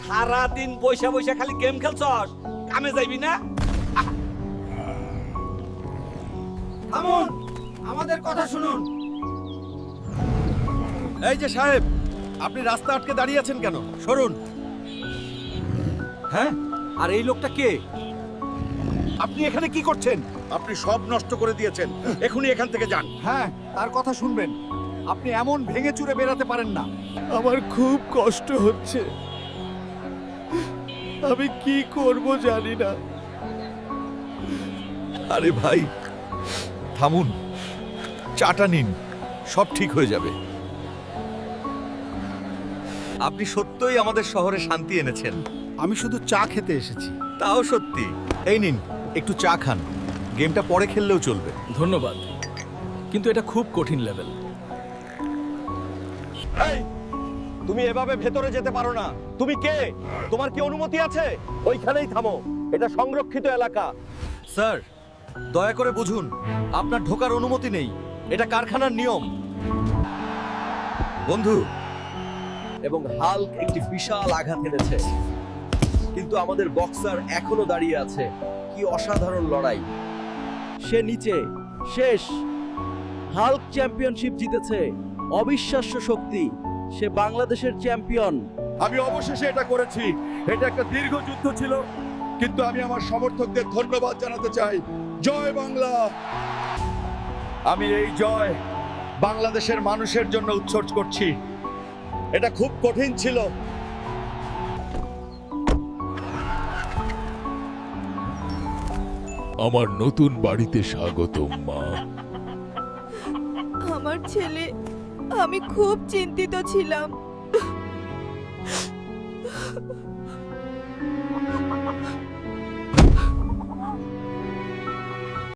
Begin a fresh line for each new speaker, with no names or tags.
সারা দিন বইসা বইসা খালি গেম খেলছস, কামে যাইবি না?
থামুন, আমাদের কথা শুনুন।
এই যে সাহেব, আপনি রাস্তা আটকে দাঁড়িয়ে আছেন কেন? সরুন।
হ্যাঁ, আর এই লোকটা কে?
আপনি এখানে কি করছেন? আপনি সব নষ্ট করে দিয়েছেন, এখনই এখান থেকে যান।
হ্যাঁ, তার কথা শুনবেন। আপনি এমন ভেঙে চুরে বেরাতে পারেন না।
আমার খুব কষ্ট হচ্ছে, আমি কি করব জানি না।
আরে ভাই, থামুন, চাটা নিন, সব ঠিক হয়ে যাবে। আপনি সত্যই আমাদের শহরে শান্তি এনেছেন।
আমি শুধু চা খেতে এসেছি।
তাও সত্যি। এই নিন, একটু চা খান, গেমটা পরে খেললেও চলবে।
ধন্যবাদ, কিন্তু এটা খুব কঠিন লেভেল।
এই, তুমি এভাবে ভেতরে যেতে পারো না। তুমি কে? তোমার কি অনুমতি আছে? ওইখানেই থামো, এটা সংরক্ষিত এলাকা। স্যার, দয়া করে বুঝুন, আপনার ঢোকার অনুমতি নেই, এটা কারখানার নিয়ম। বন্ধু, এবং হাল্ক একটি বিশাল আঘাত এনেছে, কিন্তু আমাদের বক্সার এখনো দাঁড়িয়ে আছে। কি অসাধারণ লড়াই!
সে নিচে, শেষ। হাল্ক চ্যাম্পিয়নশিপ জিতেছে, অবিশ্বাস্য শক্তি। সে বাংলাদেশের চ্যাম্পিয়ন।
আমি অবশেষে এটা করেছি। এটা একটা দীর্ঘ যুদ্ধ ছিল, কিন্তু আমি আমার সমর্থকদের ধন্যবাদ জানাতে চাই। জয় বাংলা! আমি এই জয় বাংলাদেশের মানুষের জন্য উৎসর্গ করছি। এটা খুব কঠিন ছিল।
আমার নতুন বাড়িতে স্বাগতম, মা।
আমার ছেলে, আমি খুব চিন্তিত ছিলাম।